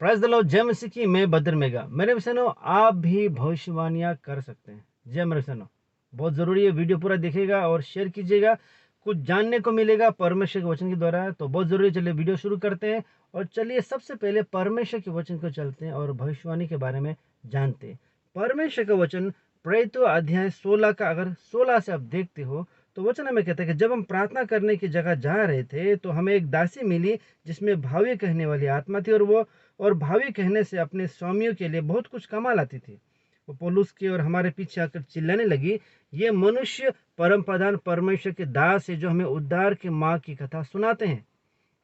Praise the Lord, जय मसीह की, मैं बद्र मेगा। मेरे बहनों, आप भी भविष्यवाणियाँ कर सकते हैं। जय मेरे बहनों, बहुत ज़रूरी है, वीडियो पूरा देखिएगा और शेयर कीजिएगा, कुछ जानने को मिलेगा परमेश्वर के वचन के द्वारा, तो बहुत ज़रूरी है। चलिए वीडियो शुरू करते हैं और चलिए सबसे पहले परमेश्वर के वचन को चलते हैं और भविष्यवाणी के बारे में जानते हैं। परमेश्वर का वचन प्रेरितों अध्याय 16 का अगर 16 से आप देखते हो तो वचन हमें कहता है कि जब हम प्रार्थना करने की जगह जा रहे थे तो हमें एक दासी मिली जिसमें भावी कहने वाली आत्मा थी, और भावी कहने से अपने स्वामियों के लिए बहुत कुछ कमा लाती थी। वो पौलुस के और हमारे पीछे आकर चिल्लाने लगी, ये मनुष्य परम प्रधान परमेश्वर के दास है जो हमें उद्धार के मार्ग की कथा सुनाते हैं।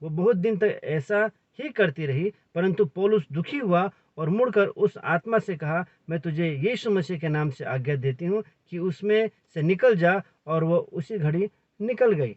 वो बहुत दिन तक ऐसा ही करती रही, परंतु पौलुस दुखी हुआ और मुड़कर उस आत्मा से कहा, मैं तुझे यीशु मसीह के नाम से आज्ञा देती हूँ कि उसमें से निकल जा, और वो उसी घड़ी निकल गई।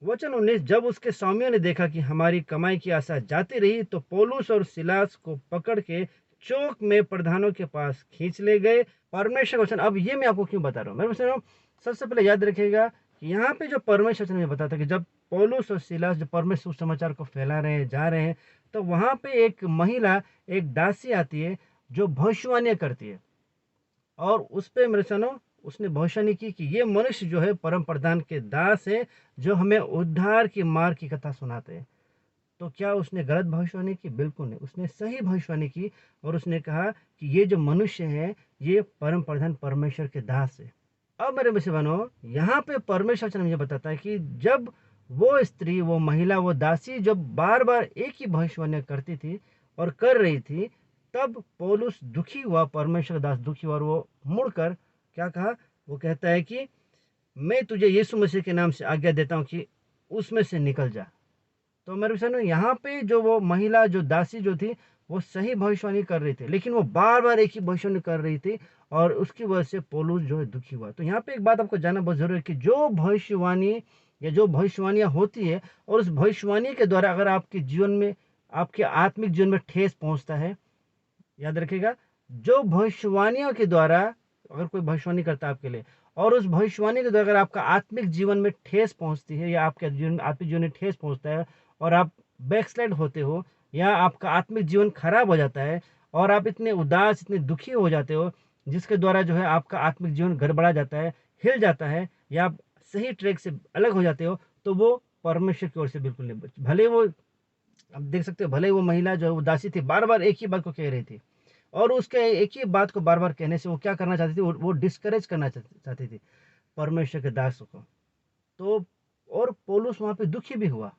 वचन 19, जब उसके स्वामियों ने देखा कि हमारी कमाई की आशा जाती रही तो पौलुस और सिलास को पकड़ के चौक में प्रधानों के पास खींच ले गए। परमेश्वर का वचन, अब ये मैं आपको क्यों बता रहा हूँ मेरे बच्चों, सबसे पहले याद रखिएगा कि यहाँ पे जो परमेश्वर वचन में बताता है कि जब पौलुस और सिलास जो परमेश्वर समाचार को फैला रहे हैं, जा रहे हैं, तो वहाँ पे एक महिला, एक दासी आती है जो भविष्यवाणियाँ करती है, और उस पे मेरे सनो उसने भविष्यवाणी की कि ये मनुष्य जो है परम प्रधान के दास है जो हमें उद्धार की मार्ग की कथा सुनाते हैं। तो क्या उसने गलत भविष्यवाणी की? बिल्कुल नहीं, उसने सही भविष्यवाणी की, और उसने कहा कि ये जो मनुष्य है ये परम प्रधान परमेश्वर के दास है। अब मेरे बच्चे बनो, यहाँ पे परमेश्वर वचन मुझे बताता है कि जब वो स्त्री, वो महिला, वो दासी जब बार बार एक ही भविष्यवाणी करती थी और कर रही थी, तब पौलुस दुखी हुआ, परमेश्वर का दास दुखी हुआ, और वो मुड़कर क्या कहा? वो कहता है कि मैं तुझे यीशु मसीह के नाम से आज्ञा देता हूँ कि उसमें से निकल जा। तो मेरे बहनों, यहाँ पे जो वो महिला, जो दासी जो थी, वो सही भविष्यवाणी कर रही थी, लेकिन वो बार बार एक ही भविष्यवाणी कर रही थी, और उसकी वजह से पौलुस जो है दुखी हुआ। तो यहाँ पे एक बात आपको जानना बहुत जरूरी है कि जो भविष्यवाणी या जो भविष्यवाणियाँ होती है, और उस भविष्यवाणी के द्वारा अगर आपके जीवन में, आपके आत्मिक जीवन में ठेस पहुंचता है, याद रखिएगा, जो भविष्यवाणियों के द्वारा अगर कोई भविष्यवाणी करता है आपके लिए, और उस भविष्यवाणी के द्वारा अगर आपका आत्मिक जीवन में ठेस पहुंचती है, या आपके जीवन, आत्मिक जीवन में ठेस पहुंचता है, और आप बैकस्लाइड होते हो, या आपका आत्मिक जीवन खराब हो जाता है, और आप इतने उदास, इतने दुखी हो जाते हो, जिसके द्वारा जो है आपका आत्मिक जीवन गड़बड़ा जाता है, हिल जाता है, या आप सही ट्रैक से अलग हो जाते हो, तो वो परमेश्वर की ओर से बिल्कुल नहीं। भले वो, आप देख सकते हो, भले वो महिला जो है वो दासी थी, बार बार एक ही बात को कह रही थी, और उसके एक ही बात को बार बार कहने से वो क्या करना चाहती थी? वो डिस्करेज करना चाहती थी परमेश्वर के दास को। तो और पौलुस वहां पे दुखी भी हुआ।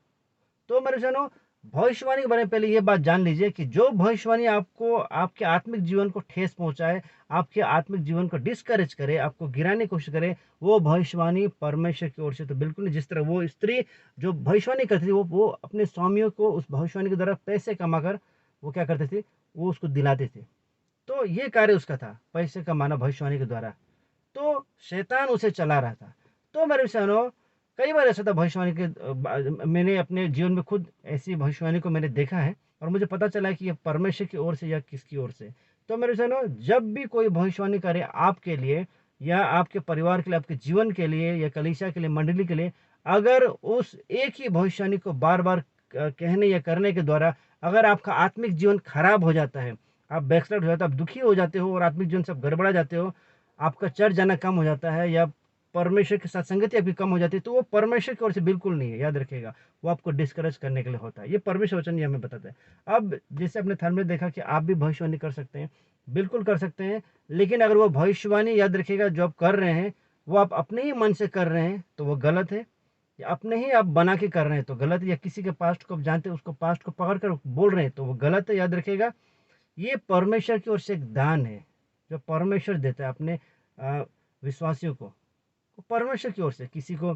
तो मेरे जनों, भविष्यवाणी के बारे में पहले ये बात जान लीजिए कि जो भविष्यवाणी आपको, आपके आत्मिक जीवन को ठेस पहुंचाए, आपके आत्मिक जीवन को डिस्करेज करे, आपको गिराने की कोशिश करे, वो भविष्यवाणी परमेश्वर की ओर से तो बिल्कुल नहीं। जिस तरह वो स्त्री जो भविष्यवाणी करती थी, वो अपने स्वामियों को उस भविष्यवाणी के द्वारा पैसे कमाकर वो क्या करते थे? वो उसको दिलाते थे। तो ये कार्य उसका था, पैसे कमाना भविष्यवाणी के द्वारा। तो शैतान उसे चला रहा था। तो मेरे बहनों, कई बार ऐसा था भविष्यवाणी के, मैंने अपने जीवन में खुद ऐसी भविष्यवाणी को मैंने देखा है, और मुझे पता चला है कि ये परमेश्वर की ओर से या किसकी ओर से। तो मेरे बहनों, जब भी कोई भविष्यवाणी करे आपके लिए, या आपके परिवार के लिए, आपके जीवन के लिए, या कलीसिया के लिए, मंडली के लिए, अगर उस एक ही भविष्यवाणी को बार बार कहने या करने के द्वारा अगर आपका आत्मिक जीवन खराब हो जाता है, आप बैकस्लाइड हो जाते हो, आप दुखी हो जाते हो, और आत्मिक जीवन सब गड़बड़ा जाते हो, आपका चर्च जाना कम हो जाता है, या परमेश्वर के साथ संगति आपकी कम हो जाती है, तो वो परमेश्वर की ओर से बिल्कुल नहीं है, याद रखिएगा। वो आपको डिस्करेज करने के लिए होता है। ये परमेश्वर वचन ये हमें बताता है। अब जैसे अपने धर्म में देखा कि आप भी भविष्यवाणी कर सकते हैं, बिल्कुल कर सकते हैं, लेकिन अगर वो भविष्यवाणी, याद रखिएगा, जो आप कर रहे हैं वो आप अपने ही मन से कर रहे हैं तो वो गलत है, या अपने ही आप बना के कर रहे हैं तो गलत है, या किसी के पास्ट को आप जानते हैं, उसको पास्ट को पकड़ कर बोल रहे हैं तो वो गलत है। याद रखिएगा, ये परमेश्वर की ओर से एक दान है जो परमेश्वर देता है अपने विश्वासियों को। परमेश्वर की ओर से किसी को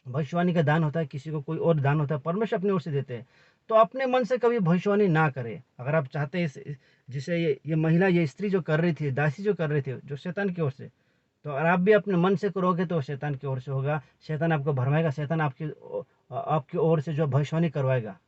भविष्यवाणी का दान होता है, किसी को कोई और दान होता है, परमेश्वर अपनी ओर से देते हैं। तो अपने मन से कभी भविष्यवाणी ना करें। अगर आप चाहते हैं जिसे ये महिला, ये स्त्री जो कर रही थी, दासी जो कर रही थी, जो शैतान की ओर से, तो अगर आप भी अपने मन से करोगे तो शैतान की ओर से होगा। शैतान आपको भरमाएगा, शैतान आपकी ओर से जो भविष्यवाणी करवाएगा।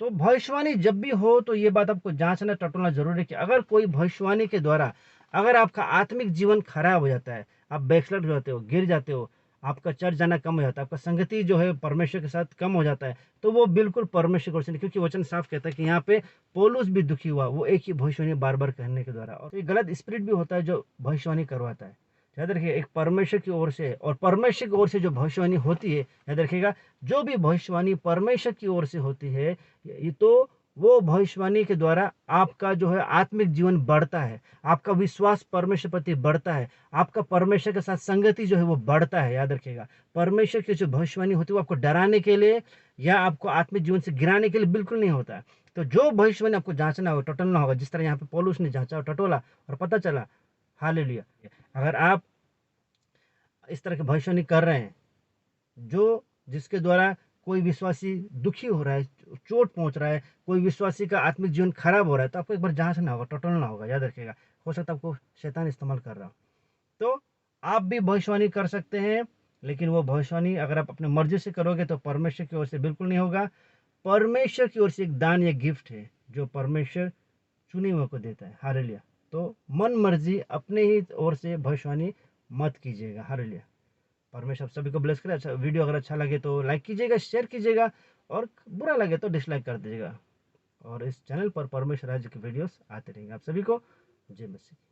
तो भविष्यवाणी जब भी हो तो ये बात आपको जांचना टटोलना जरूरी है कि अगर कोई भविष्यवाणी के द्वारा अगर आपका आत्मिक जीवन खराब हो जाता है, आप बैकस्लाइड हो जाते हो, गिर जाते हो, आपका चर्च जाना कम हो जाता है, आपका संगति जो है परमेश्वर के साथ कम हो जाता है, तो वो बिल्कुल परमेश्वर की ओर से नहीं, क्योंकि वचन साफ कहता है कि यहाँ पे पौलुस भी दुखी हुआ, वो एक ही भविष्यवाणी बार बार कहने के द्वारा। और एक गलत स्पिरिट भी होता है जो भविष्यवाणी करवाता है। याद रखिए, एक परमेश्वर की ओर से और परमेश्वर की ओर से जो भविष्यवाणी होती है, याद रखिएगा, जो भी भविष्यवाणी परमेश्वर की ओर से होती है, ये तो वो भविष्यवाणी के द्वारा आपका जो है आत्मिक जीवन बढ़ता है, आपका विश्वास परमेश्वर प्रति बढ़ता है, आपका परमेश्वर के साथ संगति जो है वो बढ़ता है। याद रखिएगा, परमेश्वर की जो भविष्यवाणी होती है वो आपको डराने के लिए या आपको आत्मिक जीवन से गिराने के लिए बिल्कुल नहीं होता है। तो जो भविष्यवाणी आपको जांचना होगा, टटोलना होगा, जिस तरह यहाँ पे पौलुस ने जांचा और टटोला और पता चला, हालेलुया। अगर आप इस तरह की भविष्यवाणी कर रहे हैं जो जिसके द्वारा कोई विश्वासी दुखी हो रहा है, चोट पहुंच रहा है, कोई विश्वासी का आत्मिक जीवन खराब हो रहा है, तो आपको एक बार जांचना होगा, टटोलना होगा। याद रखिएगा, हो सकता है आपको शैतान इस्तेमाल कर रहा हो। तो आप भी भविष्यवाणी कर सकते हैं, लेकिन वो भविष्यवाणी अगर आप अपने मर्जी से करोगे तो परमेश्वर की ओर से बिल्कुल नहीं होगा। परमेश्वर की ओर से एक दान या गिफ्ट है जो परमेश्वर चुने हुए को देता है। हालेलुया। तो मन मर्जी अपने ही ओर से भविष्यवाणी मत कीजिएगा। हालेलुया। परमेश्वर आप सभी को ब्लेस करे। अच्छा, वीडियो अगर अच्छा लगे तो लाइक कीजिएगा, शेयर कीजिएगा, और बुरा लगे तो डिसलाइक कर दीजिएगा। और इस चैनल पर परमेश्वर राज्य के वीडियोस आते रहेंगे। आप सभी को जय मसीह।